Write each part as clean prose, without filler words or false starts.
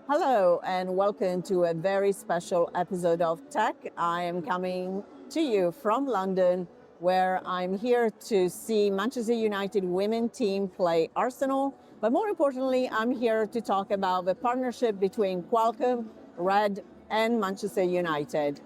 Hello and welcome to a very special episode of TEQ. I am coming to you from London, where I'm here to see Manchester United women team play Arsenal. But more importantly, I'm here to talk about the partnership between Qualcomm, Red, and Manchester United.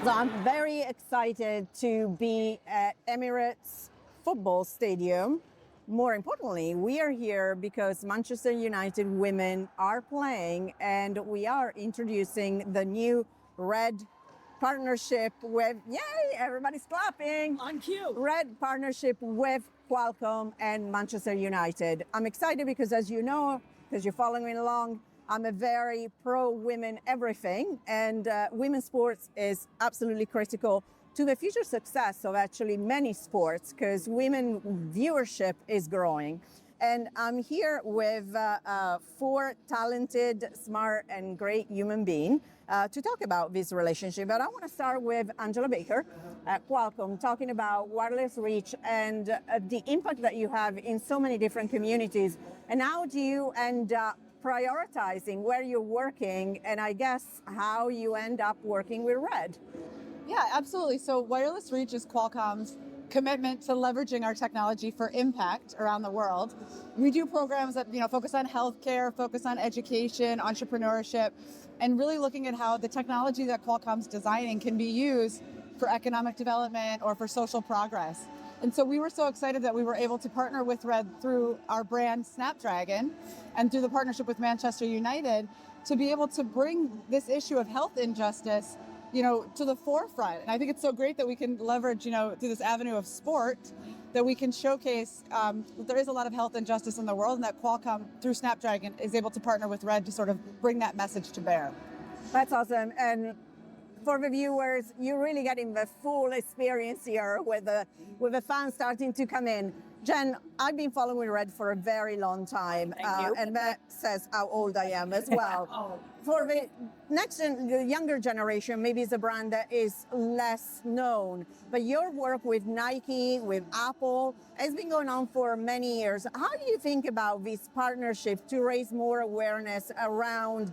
So I'm very excited to be at Emirates Football Stadium. More importantly, we are here because Manchester United women are playing and we are introducing the new Red partnership with, yay, everybody's clapping. On cue. Red partnership with Qualcomm and Manchester United. I'm excited because, as you know, because you're following me along, I'm a very pro-women everything, and women's sports is absolutely critical to the future success of actually many sports because women viewership is growing. And I'm here with four talented, smart, and great human beings to talk about this relationship. But I want to start with Angela Baker at Qualcomm, talking about wireless reach and the impact that you have in so many different communities. And how do you end up prioritizing where you're working, and I guess how you end up working with Red? Yeah, absolutely. So wireless reach is Qualcomm's commitment to leveraging our technology for impact around the world. We do programs that focus on healthcare, focus on education, entrepreneurship, and really looking at how the technology that Qualcomm's designing can be used for economic development or for social progress. And so we were so excited that we were able to partner with Red through our brand Snapdragon and through the partnership with Manchester United to be able to bring this issue of health injustice, to the forefront. And I think it's so great that we can leverage, through this avenue of sport, that we can showcase that there is a lot of health injustice in the world and that Qualcomm, through Snapdragon, is able to partner with Red to sort of bring that message to bear. That's awesome. And for the viewers, you're really getting the full experience here with the fans starting to come in. Jen, I've been following Red for a very long time. Thank you. And that says how old I am as well. For the the younger generation, maybe it's a brand that is less known. But your work with Nike, with Apple, has been going on for many years. How do you think about this partnership to raise more awareness around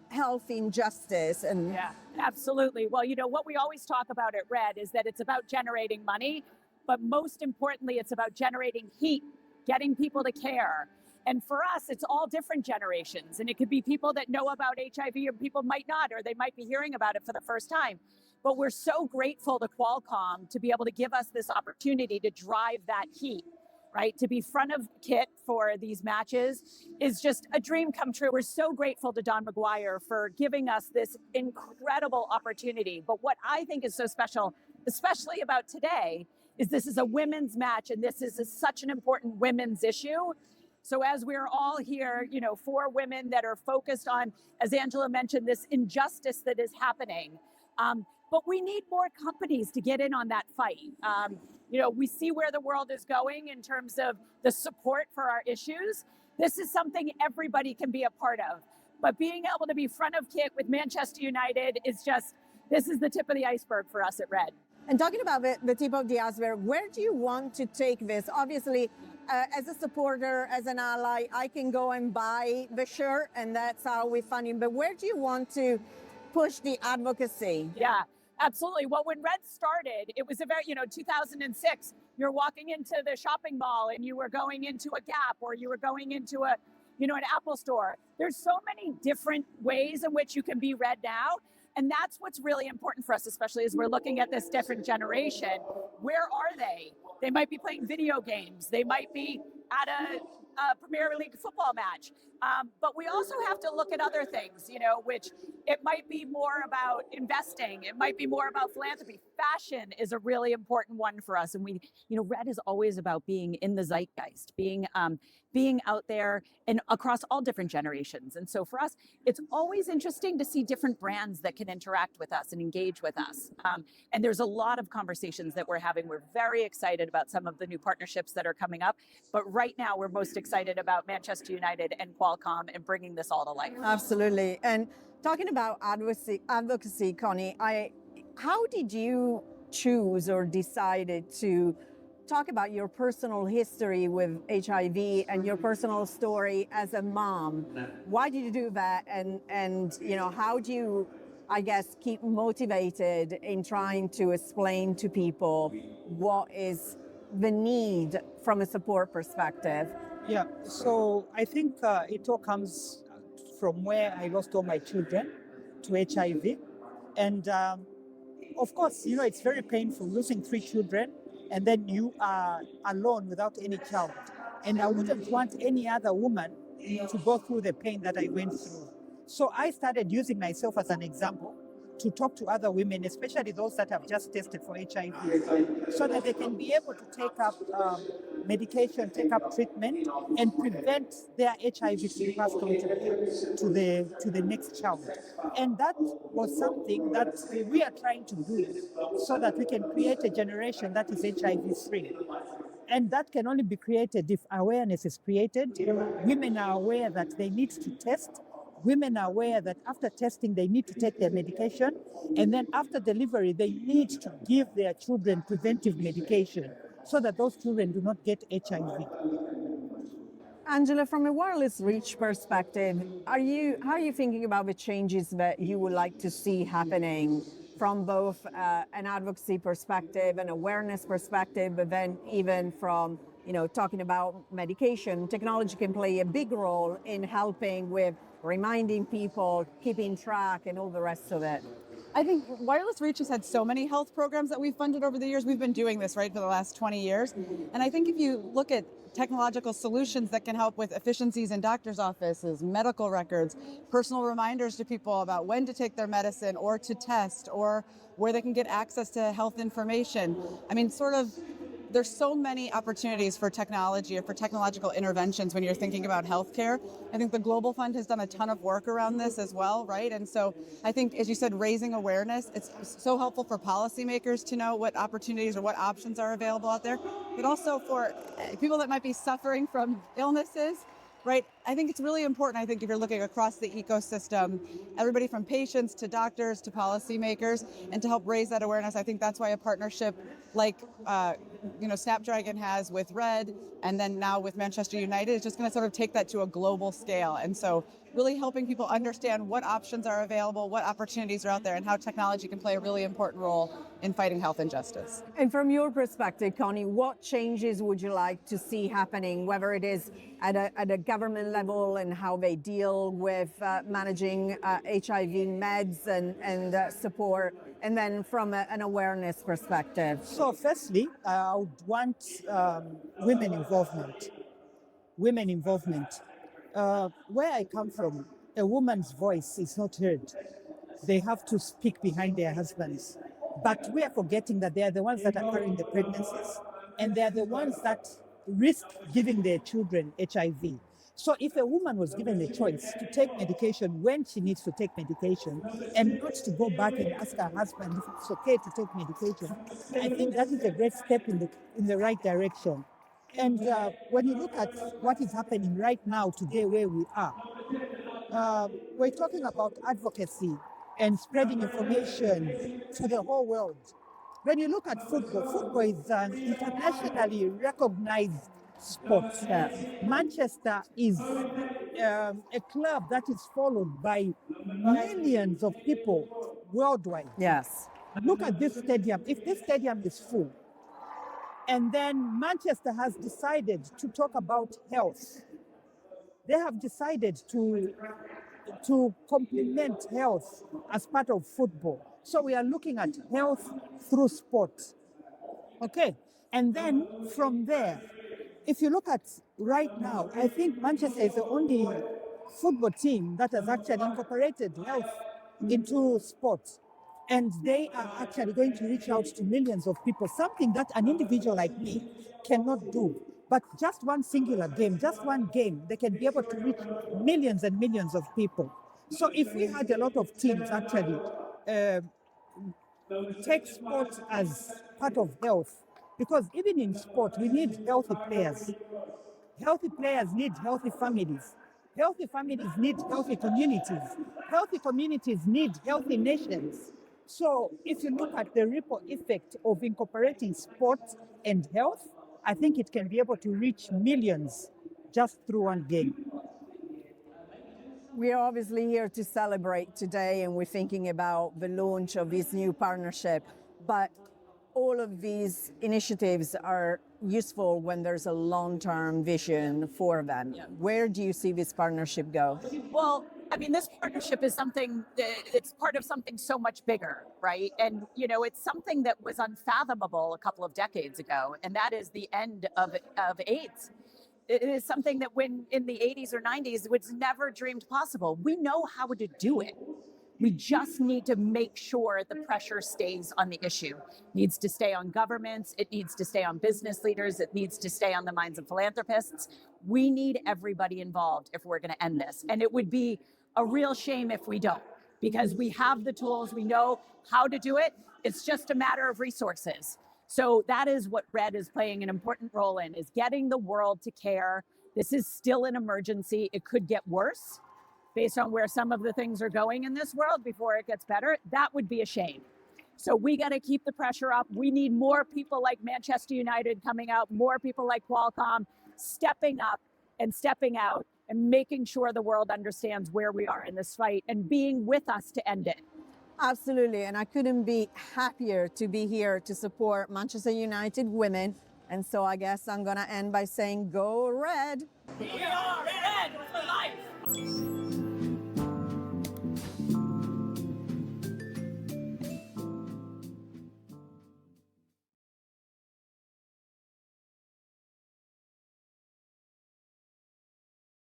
health injustice? Yeah, absolutely. Well, what we always talk about at Red is that it's about generating money, but most importantly, it's about generating heat, getting people to care. And for us, it's all different generations. And it could be people that know about HIV or people might not, or they might be hearing about it for the first time. But we're so grateful to Qualcomm to be able to give us this opportunity to drive that heat, right? To be front of kit for these matches is just a dream come true. We're so grateful to Don McGuire for giving us this incredible opportunity. But what I think is so special, especially about today, is this is a women's match and this is such an important women's issue. So as we're all here, for women that are focused on, as Angela mentioned, this injustice that is happening. But we need more companies to get in on that fight. We see where the world is going in terms of the support for our issues. This is something everybody can be a part of. But being able to be front of kit with Manchester United is this is the tip of the iceberg for us at Red. And talking about the tip of the iceberg, where do you want to take this? Obviously, as a supporter, as an ally, I can go and buy the shirt, and that's how we fund it. But where do you want to push the advocacy? Yeah, absolutely. Well, when Red started, it was a very, 2006, you're walking into the shopping mall and you were going into a Gap or you were going into an Apple store. There's so many different ways in which you can be Red now. And that's what's really important for us, especially as we're looking at this different generation. Where are they? They might be playing video games. They might be at a Premier League football match. But we also have to look at other things, which it might be more about investing. It might be more about philanthropy. Fashion is a really important one for us. And Red is always about being in the zeitgeist, being being out there and across all different generations. And so for us, it's always interesting to see different brands that can interact with us and engage with us. And there's a lot of conversations that we're having. We're very excited about some of the new partnerships that are coming up. But right now, we're most excited about Manchester United and Qualcomm and bringing this all to life. Absolutely. And talking about advocacy, Connie, how did you choose or decided to talk about your personal history with HIV and your personal story as a mom? Why did you do that? And how do you, I guess, keep motivated in trying to explain to people what is the need from a support perspective? Yeah, so I think it all comes from where I lost all my children to HIV. And of course, it's very painful losing 3 children and then you are alone without any child. And I wouldn't want any other woman to go through the pain that I went through. So I started using myself as an example to talk to other women, especially those that have just tested for HIV, so that they can be able to take up medication, take up treatment, and prevent their HIV to be passed on to the next child. And that was something that we are trying to do so that we can create a generation that is HIV-free. And that can only be created if awareness is created. Women are aware that they need to test. Women are aware that after testing, they need to take their medication. And then after delivery, they need to give their children preventive medication so that those children do not get HIV. Angela, from a wireless reach perspective, how are you thinking about the changes that you would like to see happening from both an advocacy perspective, an awareness perspective, but then even from talking about medication? Technology can play a big role in helping with reminding people, keeping track, and all the rest of it. I think Wireless Reach has had so many health programs that we've funded over the years. We've been doing this, right, for the last 20 years. And I think if you look at technological solutions that can help with efficiencies in doctors' offices, medical records, personal reminders to people about when to take their medicine or to test, or where they can get access to health information. I mean, there's so many opportunities for technology or for technological interventions when you're thinking about healthcare. I think the Global Fund has done a ton of work around this as well, right? And so I think, as you said, raising awareness, it's so helpful for policymakers to know what opportunities or what options are available out there, but also for people that might be suffering from illnesses, right? I think it's really important, I think, if you're looking across the ecosystem, everybody from patients to doctors to policymakers, and to help raise that awareness. I think that's why a partnership like Snapdragon has with Red, and then now with Manchester United, is just going to sort of take that to a global scale. And so really helping people understand what options are available, what opportunities are out there, and how technology can play a really important role in fighting health injustice. And from your perspective, Connie, what changes would you like to see happening, whether it is at a government level and how they deal with managing HIV meds and support, and then from an awareness perspective? So firstly, I would want women involvement. Where I come from, a woman's voice is not heard. They have to speak behind their husbands. But we are forgetting that they are the ones that are carrying the pregnancies, and they are the ones that risk giving their children HIV. So if a woman was given the choice to take medication when she needs to take medication, and not to go back and ask her husband if it's okay to take medication, I think that is a great step in the right direction. And when you look at what is happening right now today where we are, we're talking about advocacy and spreading information to the whole world. When you look at football is an internationally recognized sport. Manchester is a club that is followed by millions of people worldwide. Yes. Look at this stadium. If this stadium is full, and then Manchester has decided to talk about health, they have decided to complement health as part of football. So we are looking at health through sport. Okay. And then from there, if you look at right now, I think Manchester is the only football team that has actually incorporated health into sports. And they are actually going to reach out to millions of people, something that an individual like me cannot do. But just one singular game, just one game, they can be able to reach millions and millions of people. So if we had a lot of teams actually take sport as part of health, because even in sport, we need healthy players. Healthy players need healthy families. Healthy families need healthy communities. Healthy communities need healthy nations. So if you look at the ripple effect of incorporating sport and health, I think it can be able to reach millions just through one game. We are obviously here to celebrate today, and we're thinking about the launch of this new partnership. But all of these initiatives are useful when there's a long-term vision for them. Yeah. Where do you see this partnership go? Well, I mean, this partnership is something it's part of something so much bigger, right? And, you know, it's something that was unfathomable a couple of decades ago, and that is the end of AIDS. It is something that when in the 80s or 90s was never dreamed possible. We know how to do it. We just need to make sure the pressure stays on the issue. It needs to stay on governments. It needs to stay on business leaders. It needs to stay on the minds of philanthropists. We need everybody involved if we're going to end this. And it would be a real shame if we don't, because we have the tools. We know how to do it. It's just a matter of resources. So that is what RED is playing an important role in, is getting the world to care. This is still an emergency. It could get worse based on where some of the things are going in this world before it gets better. That would be a shame. So we got to keep the pressure up. We need more people like Manchester United coming out, more people like Qualcomm stepping up and stepping out and making sure the world understands where we are in this fight and being with us to end it. Absolutely, and I couldn't be happier to be here to support Manchester United women. And so I guess I'm going to end by saying, go Red! We are Red for life!